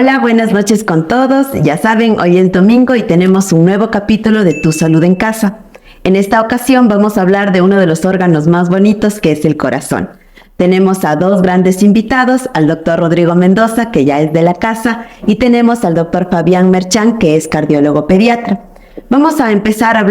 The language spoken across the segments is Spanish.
Hola, buenas noches con todos. Ya saben, hoy es domingo y tenemos un nuevo capítulo de Tu Salud en Casa. En esta ocasión vamos a hablar de uno de los órganos más bonitos, que es el corazón. Tenemos a dos grandes invitados, al doctor Rodrigo Mendoza, que ya es de la casa, y tenemos al doctor Fabián Merchán, que es cardiólogo pediatra. Vamos a empezar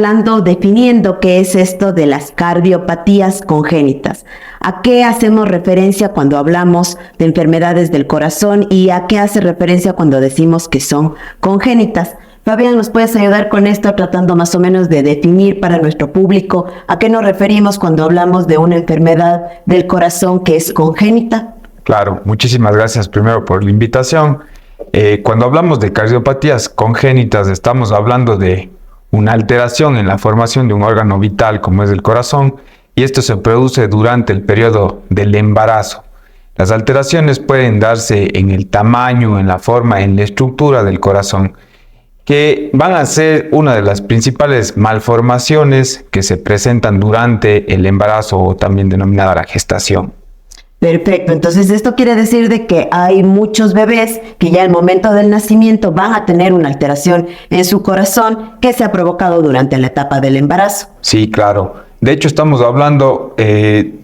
definiendo qué es esto de las cardiopatías congénitas. ¿A qué hacemos referencia cuando hablamos de enfermedades del corazón y a qué hace referencia cuando decimos que son congénitas? Fabián, ¿nos puedes ayudar con esto tratando más o menos de definir para nuestro público a qué nos referimos cuando hablamos de una enfermedad del corazón que es congénita? Claro, muchísimas gracias primero por la invitación. Cuando hablamos de cardiopatías congénitas estamos hablando de una alteración en la formación de un órgano vital como es el corazón, y esto se produce durante el periodo del embarazo. Las alteraciones pueden darse en el tamaño, en la forma, en la estructura del corazón, que van a ser una de las principales malformaciones que se presentan durante el embarazo, o también denominada la gestación. Perfecto, entonces esto quiere decir de que hay muchos bebés que ya al momento del nacimiento van a tener una alteración en su corazón que se ha provocado durante la etapa del embarazo. Sí, claro. De hecho, estamos hablando,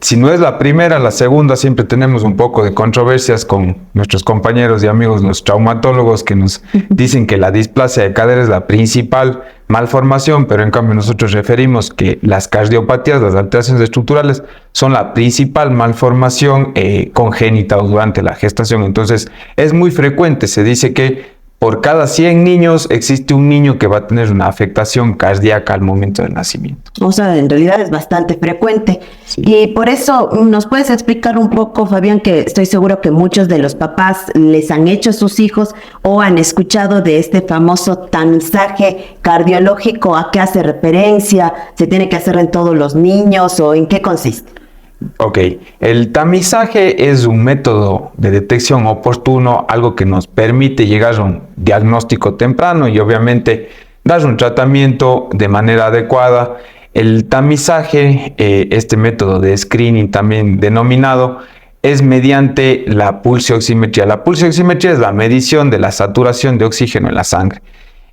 si no es la primera, la segunda, siempre tenemos un poco de controversias con nuestros compañeros y amigos, los traumatólogos, que nos dicen que la displasia de cadera es la principal malformación, pero en cambio nosotros referimos que las cardiopatías, las alteraciones estructurales, son la principal malformación congénita o durante la gestación. Entonces, es muy frecuente, se dice que por cada 100 niños existe un niño que va a tener una afectación cardíaca al momento del nacimiento. O sea, en realidad es bastante frecuente. Sí. Y por eso, ¿nos puedes explicar un poco, Fabián, que estoy seguro que muchos de los papás les han hecho a sus hijos o han escuchado de este famoso tamizaje cardiológico? ¿A qué hace referencia? ¿Se tiene que hacer en todos los niños o en qué consiste? Ok, el tamizaje es un método de detección oportuno, algo que nos permite llegar a un diagnóstico temprano y obviamente dar un tratamiento de manera adecuada. El tamizaje, este método de screening también denominado, es mediante la pulsioximetría. La pulsioximetría es la medición de la saturación de oxígeno en la sangre.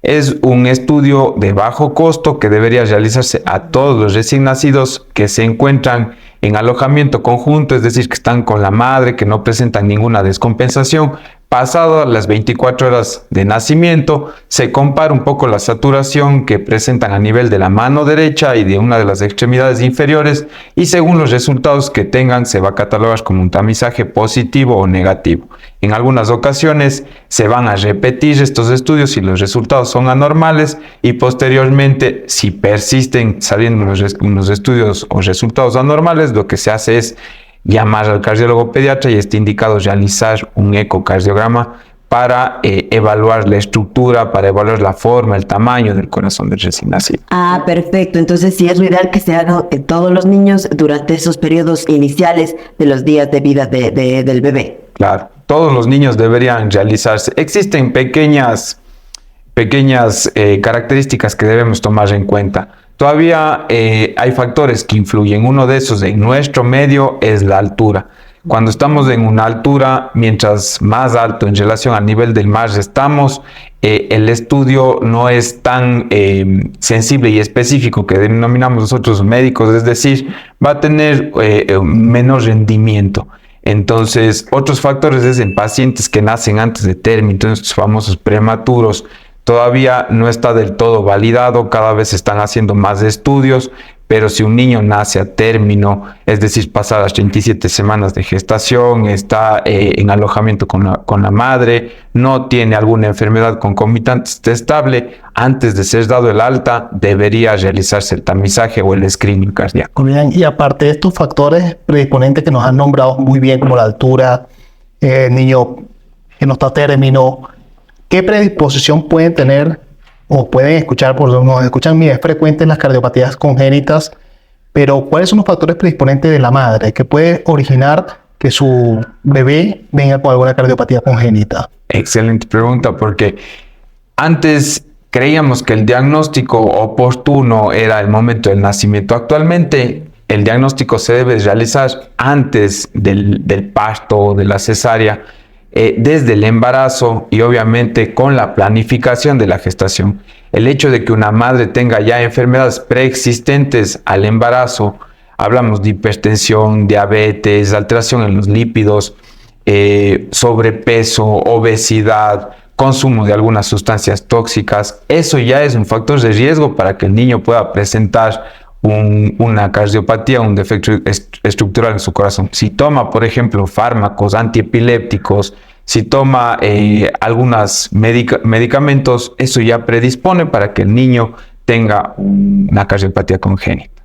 Es un estudio de bajo costo que debería realizarse a todos los recién nacidos que se encuentran en alojamiento conjunto, es decir, que están con la madre, que no presentan ninguna descompensación. Pasado las 24 horas de nacimiento, se compara un poco la saturación que presentan a nivel de la mano derecha y de una de las extremidades inferiores, y según los resultados que tengan, se va a catalogar como un tamizaje positivo o negativo. En algunas ocasiones se van a repetir estos estudios si los resultados son anormales, y posteriormente, si persisten saliendo unos estudios o resultados anormales, lo que se hace es llamar al cardiólogo pediatra y está indicado realizar un ecocardiograma para evaluar la estructura, para evaluar la forma, el tamaño del corazón del recién nacido. Ah, perfecto. Entonces sí es lo ideal que se haga en todos los niños durante esos periodos iniciales de los días de vida del bebé. Claro, todos los niños deberían realizarse. Existen pequeñas características que debemos tomar en cuenta. Todavía hay factores que influyen. Uno de esos en nuestro medio es la altura. Cuando estamos en una altura, mientras más alto en relación al nivel del mar estamos, el estudio no es tan sensible y específico, que denominamos nosotros médicos, es decir, va a tener menor rendimiento. Entonces, otros factores es en pacientes que nacen antes de término, entonces los famosos prematuros. Todavía no está del todo validado, cada vez se están haciendo más estudios, pero si un niño nace a término, es decir, pasadas 37 semanas de gestación, está en alojamiento con la madre, no tiene alguna enfermedad concomitante, está estable, antes de ser dado el alta, debería realizarse el tamizaje o el screening cardíaco. Bien, y aparte de estos factores predisponentes que nos han nombrado muy bien, como la altura, niño que no está a término, ¿qué predisposición pueden tener o pueden escuchar, por nos escuchan bien, es frecuente en las cardiopatías congénitas, pero cuáles son los factores predisponentes de la madre que puede originar que su bebé venga con alguna cardiopatía congénita? Excelente pregunta, porque antes creíamos que el diagnóstico oportuno era el momento del nacimiento. Actualmente el diagnóstico se debe realizar antes del parto o de la cesárea. desde el embarazo y obviamente con la planificación de la gestación. El hecho de que una madre tenga ya enfermedades preexistentes al embarazo, hablamos de hipertensión, diabetes, alteración en los lípidos, sobrepeso, obesidad, consumo de algunas sustancias tóxicas, eso ya es un factor de riesgo para que el niño pueda presentar una cardiopatía, un defecto estructural en su corazón. Si toma, por ejemplo, fármacos antiepilépticos, si toma algunos medicamentos, eso ya predispone para que el niño tenga una cardiopatía congénita.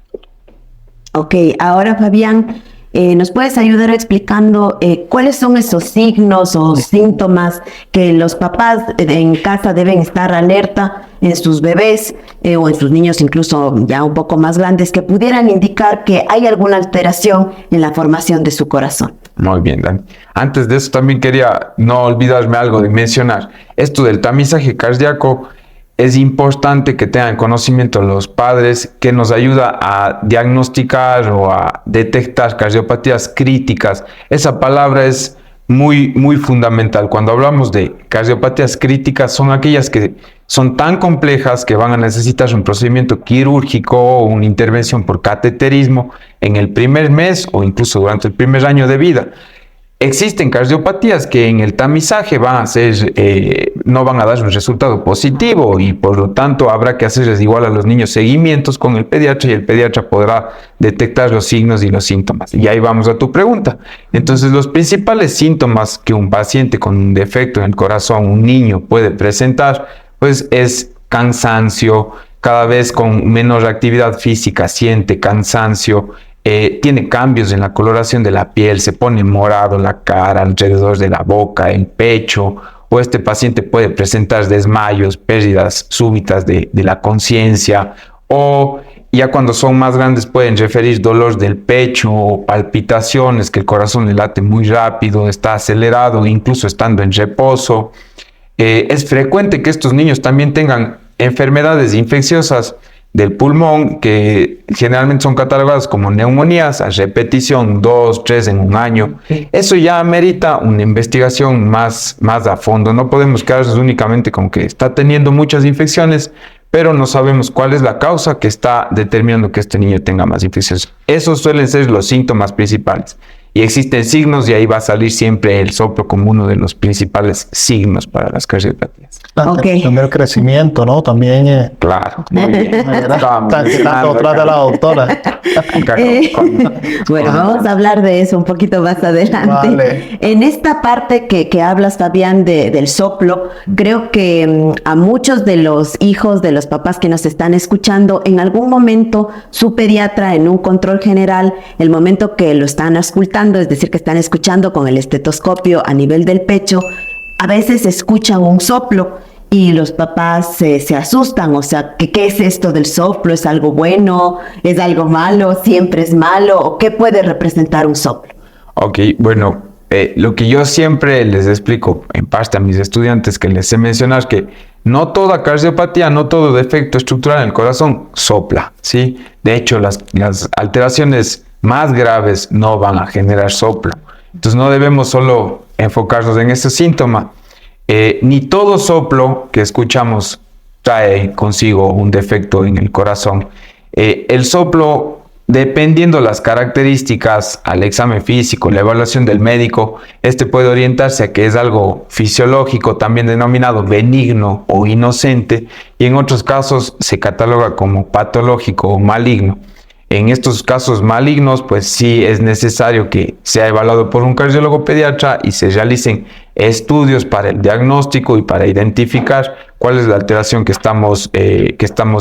Ok, ahora Fabián, ¿nos puedes ayudar explicando cuáles son esos signos o síntomas que los papás en casa deben estar alerta en sus bebés o en sus niños incluso ya un poco más grandes que pudieran indicar que hay alguna alteración en la formación de su corazón? Muy bien, Dani. Antes de eso también quería no olvidarme algo de mencionar. Esto del tamizaje cardíaco es importante que tengan conocimiento los padres, que nos ayuda a diagnosticar o a detectar cardiopatías críticas. Esa palabra es muy fundamental. Cuando hablamos de cardiopatías críticas, son aquellas que son tan complejas que van a necesitar un procedimiento quirúrgico o una intervención por cateterismo en el primer mes o incluso durante el primer año de vida. Existen cardiopatías que en el tamizaje van a ser, no van a dar un resultado positivo y por lo tanto habrá que hacerles igual a los niños seguimientos con el pediatra y el pediatra podrá detectar los signos y los síntomas. Y ahí vamos a tu pregunta. Entonces, los principales síntomas que un paciente con un defecto en el corazón, un niño, puede presentar, pues es cansancio, cada vez con menor actividad física, siente cansancio, tiene cambios en la coloración de la piel, se pone morado la cara, alrededor de la boca, el pecho, o este paciente puede presentar desmayos, pérdidas súbitas de la conciencia, o ya cuando son más grandes pueden referir dolor del pecho o palpitaciones, que el corazón le late muy rápido, está acelerado, incluso estando en reposo. Es frecuente que estos niños también tengan enfermedades infecciosas del pulmón que generalmente son catalogadas como neumonías a repetición 2, 3 en un año. Eso ya amerita una investigación más a fondo. No podemos quedarnos únicamente con que está teniendo muchas infecciones, pero no sabemos cuál es la causa que está determinando que este niño tenga más infecciones. Esos suelen ser los síntomas principales. Y existen signos y ahí va a salir siempre el soplo como uno de los principales signos para las cardiopatías. Okay. El crecimiento, ¿no? También. Claro. Muy bien. Tanto trata la doctora. Bueno, vamos a hablar de eso un poquito más adelante. Vale. En esta parte que hablas, Fabián, del soplo, creo que a muchos de los hijos de los papás que nos están escuchando, en algún momento su pediatra en un control general, el momento que lo están auscultando, es decir, que están escuchando con el estetoscopio a nivel del pecho, a veces escuchan un soplo y los papás se asustan. O sea, ¿qué es esto del soplo? ¿Es algo bueno? ¿Es algo malo? ¿Siempre es malo? ¿O qué puede representar un soplo? Ok, bueno, lo que yo siempre les explico en parte a mis estudiantes que les sé mencionar es que no toda cardiopatía, no todo defecto estructural en el corazón sopla, ¿sí? De hecho, las alteraciones más graves no van a generar soplo. Entonces no debemos solo enfocarnos en ese síntoma. Ni todo soplo que escuchamos trae consigo un defecto en el corazón. El soplo, dependiendo las características al examen físico, la evaluación del médico, puede orientarse a que es algo fisiológico, también denominado benigno o inocente, y en otros casos se cataloga como patológico o maligno. En estos casos malignos, pues sí es necesario que sea evaluado por un cardiólogo pediatra y se realicen estudios para el diagnóstico y para identificar cuál es la alteración que estamos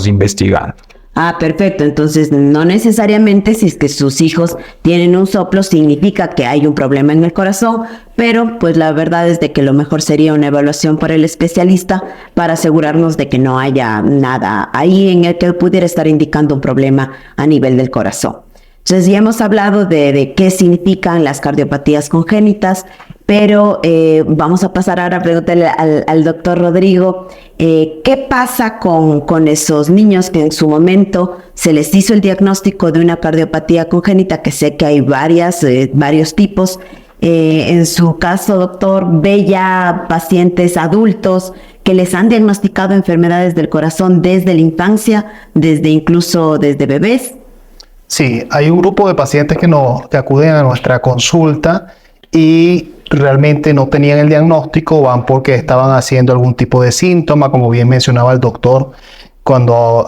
investigando. Ah, perfecto. Entonces, no necesariamente si es que sus hijos tienen un soplo significa que hay un problema en el corazón, pero pues la verdad es de que lo mejor sería una evaluación por el especialista para asegurarnos de que no haya nada ahí en el que pudiera estar indicando un problema a nivel del corazón. Entonces, ya hemos hablado de qué significan las cardiopatías congénitas, pero vamos a pasar ahora a preguntarle al doctor Rodrigo, ¿qué pasa con esos niños que en su momento se les hizo el diagnóstico de una cardiopatía congénita, que sé que hay varios tipos, En su caso, doctor, ve ya pacientes adultos que les han diagnosticado enfermedades del corazón desde la infancia, incluso desde bebés. Sí, hay un grupo de pacientes que acuden a nuestra consulta y realmente no tenían el diagnóstico, van porque estaban haciendo algún tipo de síntoma, como bien mencionaba el doctor, cuando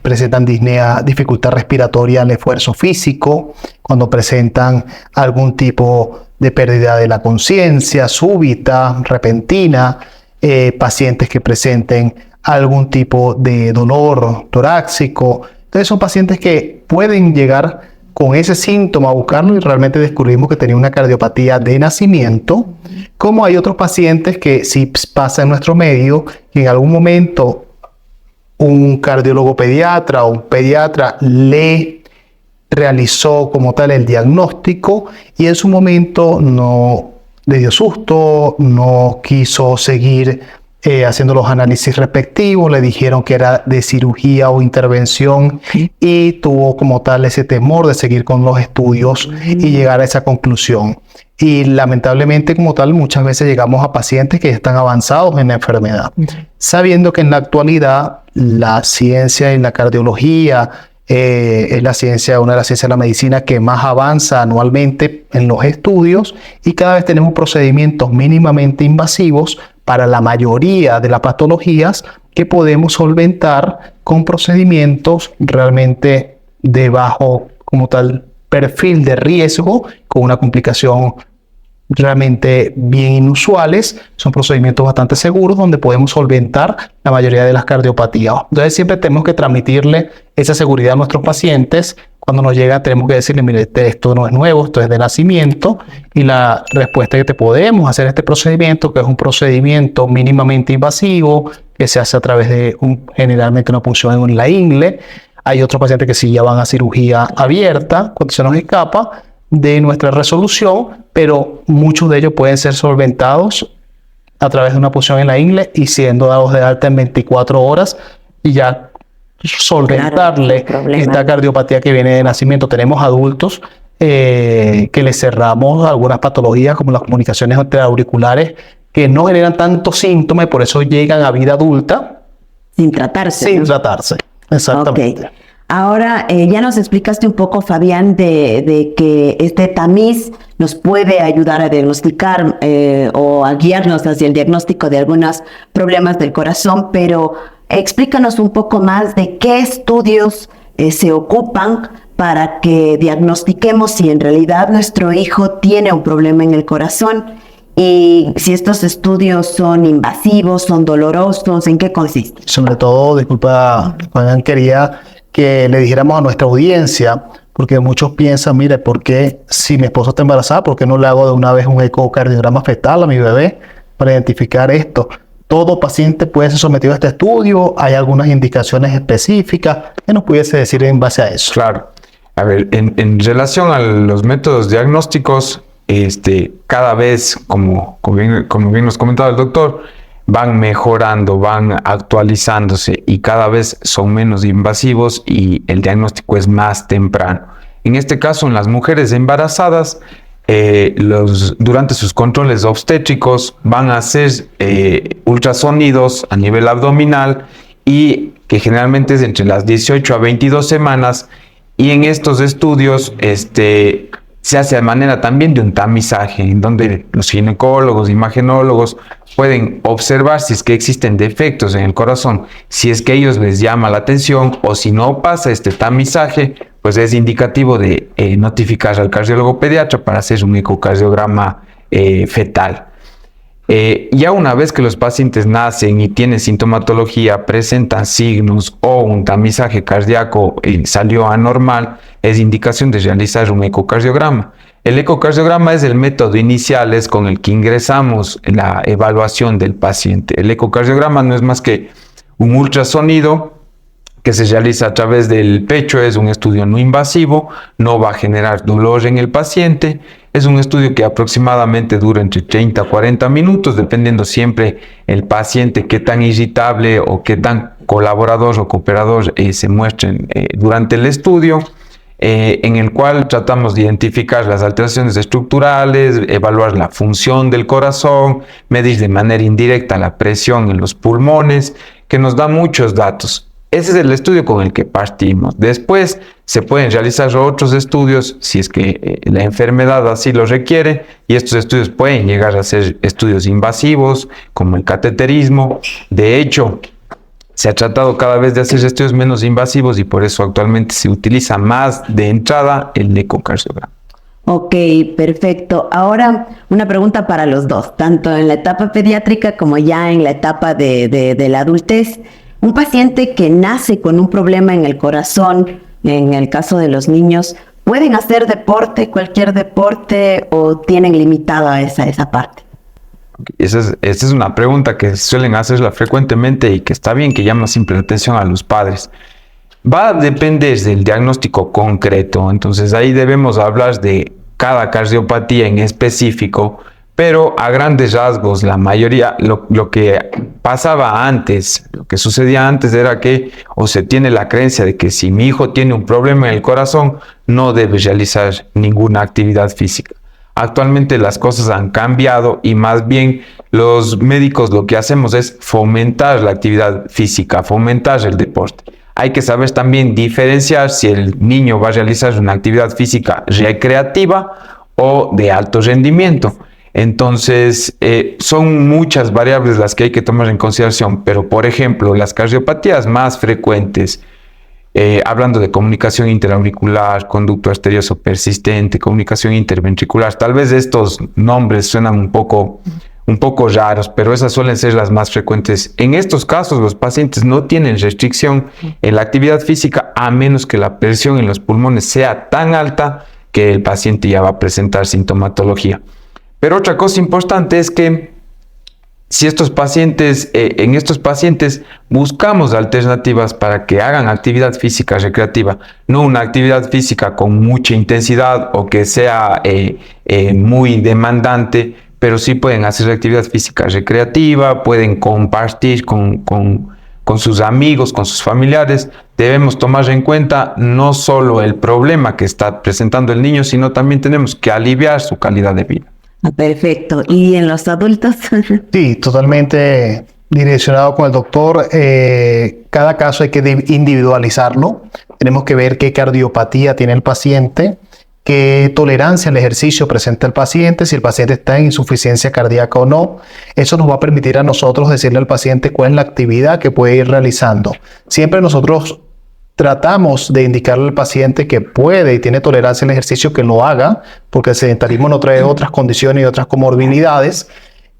presentan disnea, dificultad respiratoria al esfuerzo físico, cuando presentan algún tipo de pérdida de la conciencia súbita, repentina, pacientes que presenten algún tipo de dolor torácico. Entonces son pacientes que pueden llegar con ese síntoma a buscarlo y realmente descubrimos que tenía una cardiopatía de nacimiento, como hay otros pacientes que sí pasa en nuestro medio, que en algún momento un cardiólogo pediatra o un pediatra le realizó como tal el diagnóstico y en su momento no le dio susto, no quiso seguir haciendo los análisis respectivos, le dijeron que era de cirugía o intervención y tuvo como tal ese temor de seguir con los estudios y llegar a esa conclusión. Y lamentablemente como tal muchas veces llegamos a pacientes que están avanzados en la enfermedad, sabiendo que en la actualidad la ciencia y la cardiología es la ciencia, una de las ciencias de la medicina que más avanza anualmente en los estudios y cada vez tenemos procedimientos mínimamente invasivos para la mayoría de las patologías que podemos solventar con procedimientos realmente de bajo como tal perfil de riesgo, con una complicación realmente bien inusuales. Son procedimientos bastante seguros donde podemos solventar la mayoría de las cardiopatías. Entonces siempre tenemos que transmitirle esa seguridad a nuestros pacientes. Cuando nos llega tenemos que decirle, mire, esto no es nuevo, esto es de nacimiento y la respuesta es que te podemos hacer este procedimiento, que es un procedimiento mínimamente invasivo, que se hace a través de generalmente una punción en la ingle. Hay otros pacientes que sí ya van a cirugía abierta cuando se nos escapa de nuestra resolución, pero muchos de ellos pueden ser solventados a través de una punción en la ingle y siendo dados de alta en 24 horas y ya solventarle esta cardiopatía que viene de nacimiento. Tenemos adultos que les cerramos algunas patologías como las comunicaciones auriculares que no generan tantos síntomas y por eso llegan a vida adulta sin tratarse. Sin tratarse, exactamente. Okay. Ahora, ya nos explicaste un poco, Fabián, de que este tamiz nos puede ayudar a diagnosticar o a guiarnos hacia el diagnóstico de algunos problemas del corazón, pero explícanos un poco más de qué estudios se ocupan para que diagnostiquemos si en realidad nuestro hijo tiene un problema en el corazón y si estos estudios son invasivos, son dolorosos, ¿en qué consiste? Sobre todo, disculpa, Juan, quería que le dijéramos a nuestra audiencia, porque muchos piensan, mire, ¿por qué si mi esposa está embarazada, por qué no le hago de una vez un ecocardiograma fetal a mi bebé para identificar esto? Todo paciente puede ser sometido a este estudio, hay algunas indicaciones específicas. ¿Qué nos pudiese decir en base a eso? Claro. A ver, en relación a los métodos diagnósticos, cada vez, como bien nos comentaba el doctor, van mejorando, van actualizándose y cada vez son menos invasivos y el diagnóstico es más temprano. En este caso, en las mujeres embarazadas, durante sus controles obstétricos van a hacer ultrasonidos a nivel abdominal y que generalmente es entre las 18 a 22 semanas y en estos estudios se hace de manera también de un tamizaje en donde los ginecólogos, imagenólogos pueden observar si es que existen defectos en el corazón, si es que a ellos les llama la atención o si no pasa este tamizaje, pues es indicativo de notificar al cardiólogo pediatra para hacer un ecocardiograma fetal. Ya una vez que los pacientes nacen y tienen sintomatología, presentan signos o un tamizaje cardíaco salió anormal, es indicación de realizar un ecocardiograma. El ecocardiograma es el método inicial, es con el que ingresamos en la evaluación del paciente. El ecocardiograma no es más que un ultrasonido que se realiza a través del pecho, es un estudio no invasivo, no va a generar dolor en el paciente, es un estudio que aproximadamente dura entre 30 a 40 minutos, dependiendo siempre el paciente qué tan irritable o qué tan colaborador o cooperador se muestren durante el estudio. en el cual tratamos de identificar las alteraciones estructurales, evaluar la función del corazón, medir de manera indirecta la presión en los pulmones, que nos da muchos datos. Ese es el estudio con el que partimos. Después se pueden realizar otros estudios si es que la enfermedad así lo requiere, y estos estudios pueden llegar a ser estudios invasivos como el cateterismo. De hecho, se ha tratado cada vez de hacer estudios menos invasivos y por eso actualmente se utiliza más de entrada el ecocardiograma. Ok, perfecto. Ahora una pregunta para los dos, tanto en la etapa pediátrica como ya en la etapa de la adultez. Un paciente que nace con un problema en el corazón, en el caso de los niños, ¿pueden hacer deporte, cualquier deporte, o tienen limitada esa parte? Esa es una pregunta que suelen hacerla frecuentemente y que está bien que llama siempre la atención a los padres. Va a depender del diagnóstico concreto, entonces ahí debemos hablar de cada cardiopatía en específico, pero a grandes rasgos la mayoría, lo que pasaba antes, lo que sucedía antes era que o se tiene la creencia de que si mi hijo tiene un problema en el corazón, no debe realizar ninguna actividad física. Actualmente las cosas han cambiado y más bien los médicos lo que hacemos es fomentar la actividad física, fomentar el deporte. Hay que saber también diferenciar si el niño va a realizar una actividad física recreativa o de alto rendimiento. Entonces, son muchas variables las que hay que tomar en consideración, pero por ejemplo, las cardiopatías más frecuentes, hablando de comunicación interauricular, conducto arterioso persistente, comunicación interventricular, tal vez estos nombres suenan un poco raros, pero esas suelen ser las más frecuentes. En estos casos, los pacientes no tienen restricción en la actividad física a menos que la presión en los pulmones sea tan alta que el paciente ya va a presentar sintomatología. Pero otra cosa importante es que si en estos pacientes buscamos alternativas para que hagan actividad física recreativa, no una actividad física con mucha intensidad o que sea muy demandante, pero sí pueden hacer actividad física recreativa, pueden compartir con sus amigos, con sus familiares. Debemos tomar en cuenta no solo el problema que está presentando el niño, sino también tenemos que aliviar su calidad de vida. Perfecto. ¿Y en los adultos? Sí, totalmente direccionado con el doctor. Cada caso hay que individualizarlo. Tenemos que ver qué cardiopatía tiene el paciente, qué tolerancia al ejercicio presenta el paciente, si el paciente está en insuficiencia cardíaca o no. Eso nos va a permitir a nosotros decirle al paciente cuál es la actividad que puede ir realizando. Siempre nosotros tratamos de indicarle al paciente que puede y tiene tolerancia al ejercicio que lo haga, porque el sedentarismo no trae otras condiciones y otras comorbilidades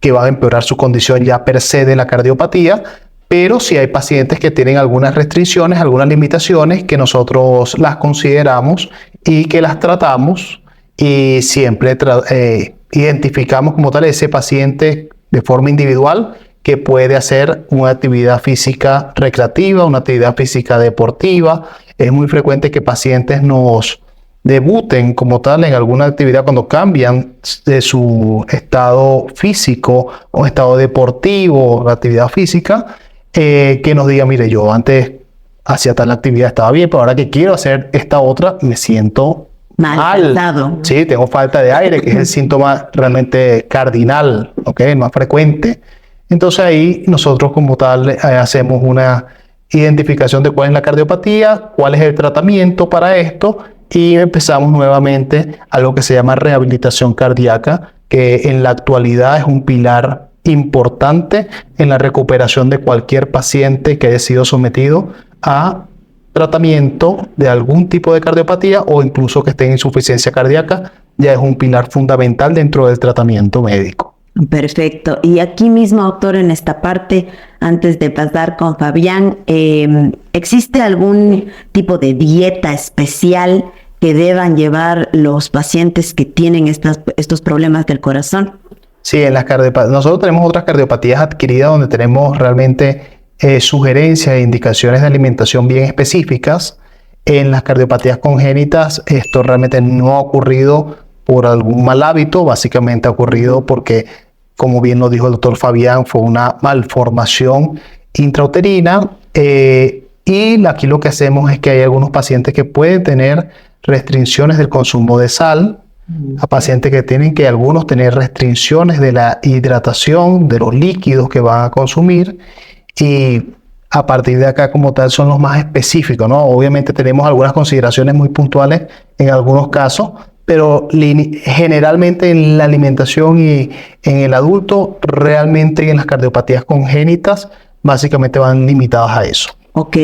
que van a empeorar su condición ya per se de la cardiopatía. Pero si hay pacientes que tienen algunas restricciones, algunas limitaciones que nosotros las consideramos y que las tratamos, y siempre identificamos como tal ese paciente de forma individual que puede hacer una actividad física recreativa, una actividad física deportiva. Es muy frecuente que pacientes nos debuten como tal en alguna actividad cuando cambian de su estado físico o estado deportivo, actividad física, que nos diga, mire, yo antes hacía tal actividad, estaba bien, pero ahora que quiero hacer esta otra, me siento mal. Sí, tengo falta de aire, que es el síntoma realmente cardinal, ¿okay? El más frecuente. Entonces ahí nosotros como tal hacemos una identificación de cuál es la cardiopatía, cuál es el tratamiento para esto, y empezamos nuevamente a lo que se llama rehabilitación cardíaca, que en la actualidad es un pilar importante en la recuperación de cualquier paciente que haya sido sometido a tratamiento de algún tipo de cardiopatía o incluso que esté en insuficiencia cardíaca. Ya es un pilar fundamental dentro del tratamiento médico. Perfecto. Y aquí mismo, doctor, en esta parte, antes de pasar con Fabián, ¿existe algún tipo de dieta especial que deban llevar los pacientes que tienen estos problemas del corazón? Sí, en las cardiopatías. Nosotros tenemos otras cardiopatías adquiridas donde tenemos realmente sugerencias e indicaciones de alimentación bien específicas. En las cardiopatías congénitas esto realmente no ha ocurrido por algún mal hábito, básicamente ha ocurrido porque, como bien lo dijo el doctor Fabián, fue una malformación intrauterina, y aquí lo que hacemos es que hay algunos pacientes que pueden tener restricciones del consumo de sal, a pacientes que tienen que algunos tener restricciones de la hidratación, de los líquidos que van a consumir, y a partir de acá como tal son los más específicos, ¿no? Obviamente tenemos algunas consideraciones muy puntuales en algunos casos, pero generalmente en la alimentación y en el adulto, realmente en las cardiopatías congénitas, básicamente van limitadas a eso. Ok.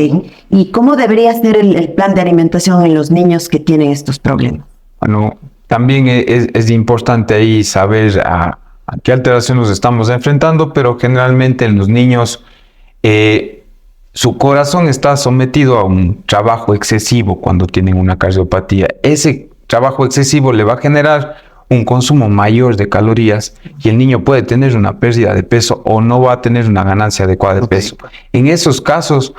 ¿Y cómo debería ser el plan de alimentación en los niños que tienen estos problemas? Bueno, también es importante ahí saber a qué alteración nos estamos enfrentando, pero generalmente en los niños su corazón está sometido a un trabajo excesivo cuando tienen una cardiopatía. Ese trabajo excesivo le va a generar un consumo mayor de calorías y el niño puede tener una pérdida de peso o no va a tener una ganancia adecuada de peso. En esos casos,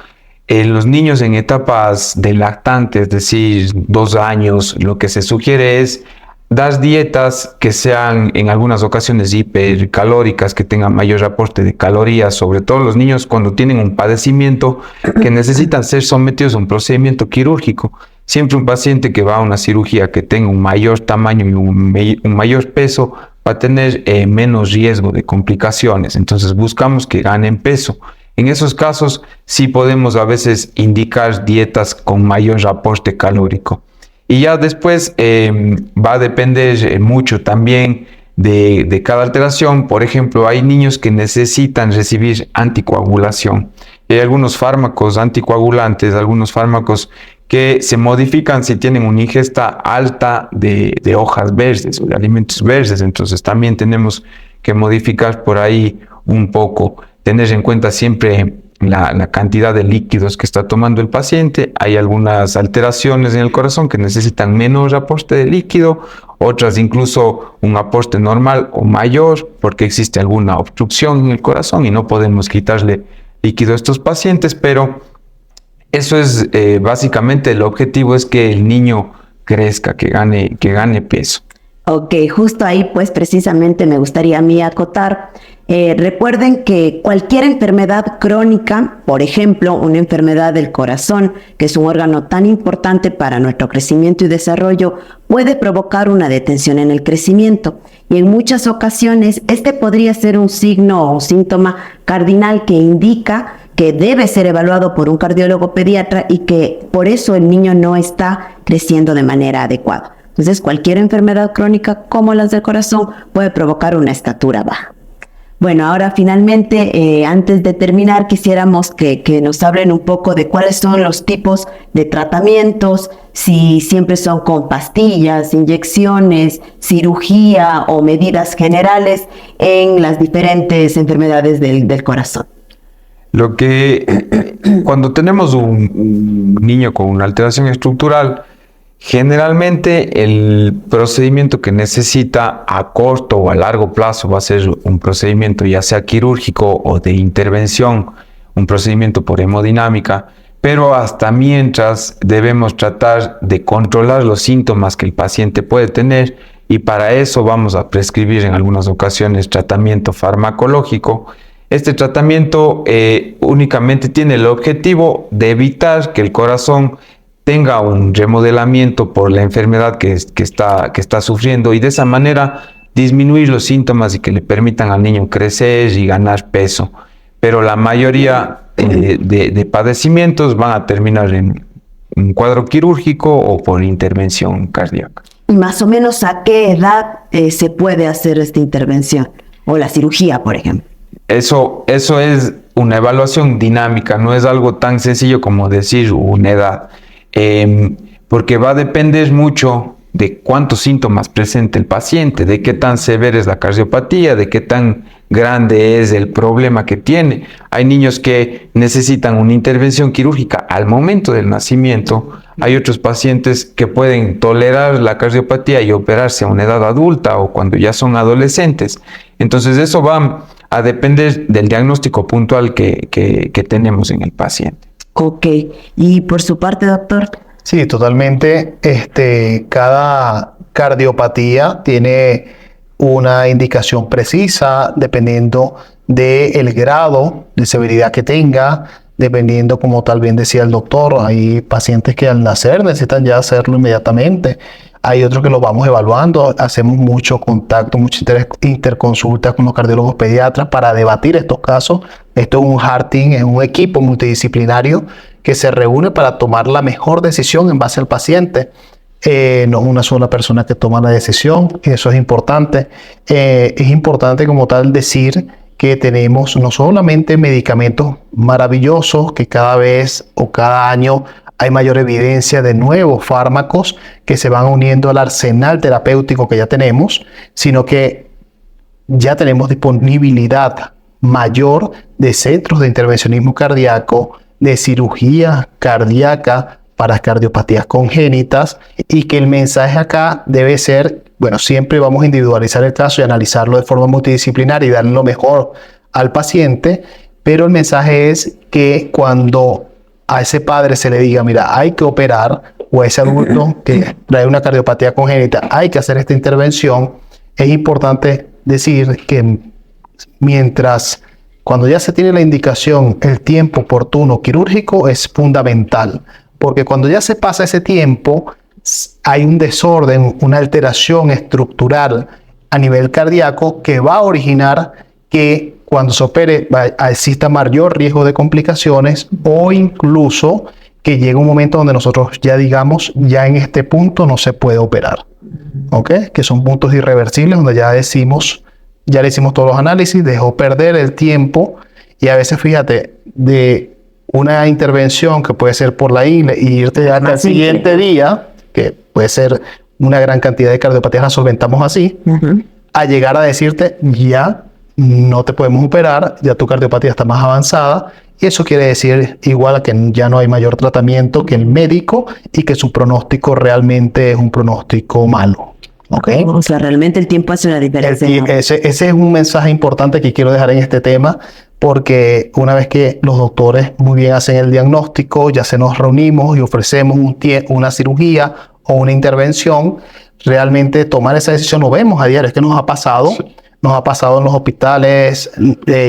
los niños en etapas de lactante, es decir, 2 años, lo que se sugiere es dar dietas que sean en algunas ocasiones hipercalóricas, que tengan mayor aporte de calorías, sobre todo los niños cuando tienen un padecimiento que necesitan ser sometidos a un procedimiento quirúrgico. Siempre un paciente que va a una cirugía que tenga un mayor tamaño y un mayor peso va a tener menos riesgo de complicaciones. Entonces buscamos que ganen peso. En esos casos sí podemos a veces indicar dietas con mayor aporte calórico. Y ya después va a depender mucho también de cada alteración. Por ejemplo, hay niños que necesitan recibir anticoagulación. Hay algunos fármacos anticoagulantes, algunos fármacos que se modifican si tienen una ingesta alta de hojas verdes o de alimentos verdes. Entonces también tenemos que modificar por ahí un poco, tener en cuenta siempre la cantidad de líquidos que está tomando el paciente. Hay algunas alteraciones en el corazón que necesitan menor aporte de líquido, otras incluso un aporte normal o mayor porque existe alguna obstrucción en el corazón y no podemos quitarle líquido a estos pacientes, pero eso es básicamente el objetivo, es que el niño crezca, que gane peso. Ok, justo ahí pues precisamente me gustaría a mí acotar. Recuerden que cualquier enfermedad crónica, por ejemplo, una enfermedad del corazón, que es un órgano tan importante para nuestro crecimiento y desarrollo, puede provocar una detención en el crecimiento. Y en muchas ocasiones, este podría ser un signo o síntoma cardinal que indica que debe ser evaluado por un cardiólogo pediatra y que por eso el niño no está creciendo de manera adecuada. Entonces, cualquier enfermedad crónica como las del corazón puede provocar una estatura baja. Bueno, ahora finalmente, antes de terminar, quisiéramos que nos hablen un poco de cuáles son los tipos de tratamientos, si siempre son con pastillas, inyecciones, cirugía o medidas generales en las diferentes enfermedades del corazón. Cuando tenemos un niño con una alteración estructural, generalmente el procedimiento que necesita a corto o a largo plazo va a ser un procedimiento ya sea quirúrgico o de intervención, un procedimiento por hemodinámica, pero hasta mientras debemos tratar de controlar los síntomas que el paciente puede tener y para eso vamos a prescribir en algunas ocasiones tratamiento farmacológico. Este tratamiento únicamente tiene el objetivo de evitar que el corazón tenga un remodelamiento por la enfermedad que está sufriendo y de esa manera disminuir los síntomas y que le permitan al niño crecer y ganar peso. Pero la mayoría de padecimientos van a terminar en un cuadro quirúrgico o por intervención cardíaca. ¿Y más o menos a qué edad se puede hacer esta intervención? O la cirugía, por ejemplo. Eso es una evaluación dinámica, no es algo tan sencillo como decir una edad. Porque va a depender mucho de cuántos síntomas presenta el paciente, de qué tan severa es la cardiopatía, de qué tan grande es el problema que tiene. Hay niños que necesitan una intervención quirúrgica al momento del nacimiento. Hay otros pacientes que pueden tolerar la cardiopatía y operarse a una edad adulta o cuando ya son adolescentes. Entonces eso va a depender del diagnóstico puntual que tenemos en el paciente. Ok, y por su parte, doctor. Sí, totalmente. Cada cardiopatía tiene una indicación precisa dependiendo del grado de severidad que tenga, dependiendo, como tal bien decía el doctor, hay pacientes que al nacer necesitan ya hacerlo inmediatamente. Hay otros que lo vamos evaluando, hacemos mucho contacto, mucha interconsulta con los cardiólogos pediatras para debatir estos casos. Esto es un heart team, es un equipo multidisciplinario que se reúne para tomar la mejor decisión en base al paciente. No es una sola persona que toma la decisión, y eso es importante. Es importante como tal decir que tenemos no solamente medicamentos maravillosos, que cada vez o cada año hay mayor evidencia de nuevos fármacos que se van uniendo al arsenal terapéutico que ya tenemos, sino que ya tenemos disponibilidad mayor de centros de intervencionismo cardíaco, de cirugía cardíaca para cardiopatías congénitas, y que el mensaje acá debe ser, bueno, siempre vamos a individualizar el caso y analizarlo de forma multidisciplinaria y darle lo mejor al paciente, pero el mensaje es que cuando a ese padre se le diga, mira, hay que operar, o a ese adulto que trae una cardiopatía congénita, hay que hacer esta intervención, es importante decir que cuando ya se tiene la indicación, el tiempo oportuno quirúrgico es fundamental, porque cuando ya se pasa ese tiempo, hay un desorden, una alteración estructural a nivel cardíaco que va a originar que cuando se opere exista mayor riesgo de complicaciones, o incluso que llegue un momento donde nosotros ya digamos, ya en este punto no se puede operar. ¿Ok? Que son puntos irreversibles donde ya le hicimos todos los análisis, dejó perder el tiempo, y a veces, fíjate, de una intervención que puede ser por la INLE y irte hasta el siguiente día, que puede ser una gran cantidad de cardiopatías, la solventamos así, a llegar a decirte, ya no te podemos operar, ya tu cardiopatía está más avanzada, y eso quiere decir igual a que ya no hay mayor tratamiento que el médico, y que su pronóstico realmente es un pronóstico malo. ¿Okay? O sea, realmente el tiempo hace una diferencia. Ese es un mensaje importante que quiero dejar en este tema, porque una vez que los doctores muy bien hacen el diagnóstico, ya se nos reunimos y ofrecemos una cirugía o una intervención, realmente tomar esa decisión lo vemos a diario. Es que nos ha pasado en los hospitales,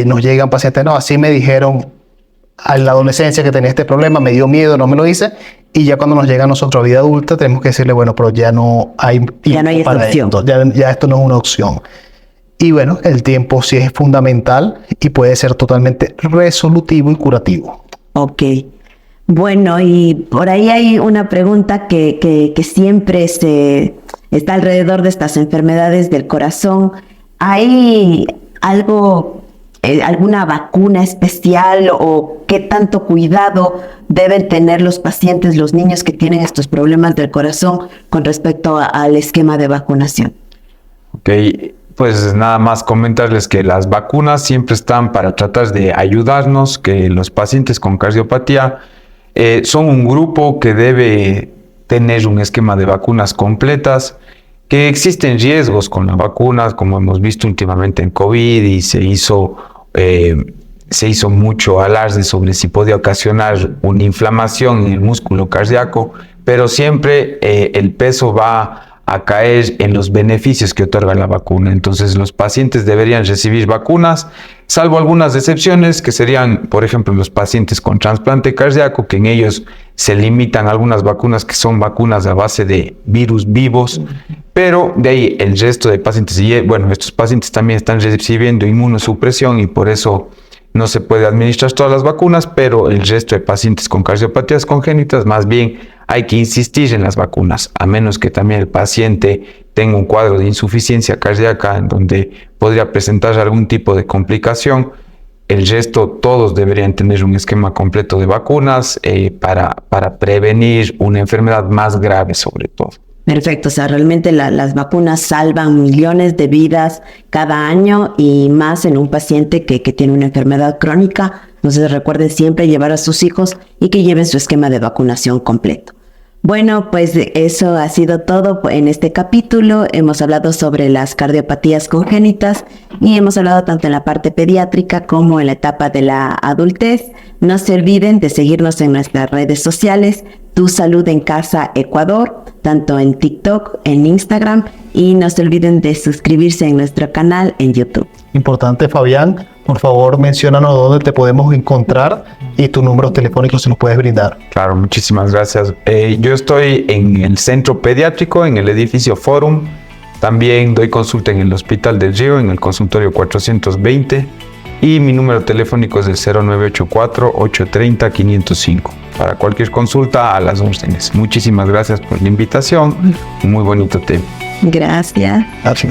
nos llegan pacientes, no, así me dijeron en la adolescencia que tenía este problema, me dio miedo, no me lo hice, y ya cuando nos llega a nosotros a vida adulta tenemos que decirle, bueno, pero ya no hay tiempo para esto, ya esto no es una opción. Y bueno, el tiempo sí es fundamental y puede ser totalmente resolutivo y curativo. Ok. Bueno, y por ahí hay una pregunta que siempre está alrededor de estas enfermedades del corazón. ¿Hay alguna vacuna especial, o qué tanto cuidado deben tener los pacientes, los niños que tienen estos problemas del corazón con respecto al esquema de vacunación? Ok, pues nada más comentarles que las vacunas siempre están para tratar de ayudarnos, que los pacientes con cardiopatía son un grupo que debe tener un esquema de vacunas completas, que existen riesgos con las vacunas, como hemos visto últimamente en COVID, y se hizo mucho alarde sobre si podía ocasionar una inflamación en el músculo cardíaco, pero siempre el peso va a caer en los beneficios que otorga la vacuna. Entonces los pacientes deberían recibir vacunas, salvo algunas excepciones, que serían, por ejemplo, los pacientes con trasplante cardíaco, que en ellos se limitan algunas vacunas que son vacunas a base de virus vivos, pero de ahí el resto de pacientes, y bueno, estos pacientes también están recibiendo inmunosupresión y por eso no se puede administrar todas las vacunas, pero el resto de pacientes con cardiopatías congénitas, más bien hay que insistir en las vacunas, a menos que también el paciente tenga un cuadro de insuficiencia cardíaca en donde podría presentar algún tipo de complicación. El resto, todos deberían tener un esquema completo de vacunas para prevenir una enfermedad más grave sobre todo. Perfecto, o sea, realmente las vacunas salvan millones de vidas cada año, y más en un paciente que tiene una enfermedad crónica. Entonces recuerden siempre llevar a sus hijos y que lleven su esquema de vacunación completo. Bueno, pues eso ha sido todo en este capítulo. Hemos hablado sobre las cardiopatías congénitas y hemos hablado tanto en la parte pediátrica como en la etapa de la adultez. No se olviden de seguirnos en nuestras redes sociales. Tu Salud en Casa Ecuador, tanto en TikTok, en Instagram, y no se olviden de suscribirse en nuestro canal en YouTube. Importante, Fabián, por favor, menciónanos dónde te podemos encontrar y tu número telefónico si nos puedes brindar. Claro, muchísimas gracias. Yo estoy en el centro pediátrico, en el edificio Forum. También doy consulta en el Hospital del Río, en el consultorio 420. Y mi número telefónico es el 0984-830-505. Para cualquier consulta, a las órdenes. Muchísimas gracias por la invitación. Un muy bonito tema. Gracias. Así.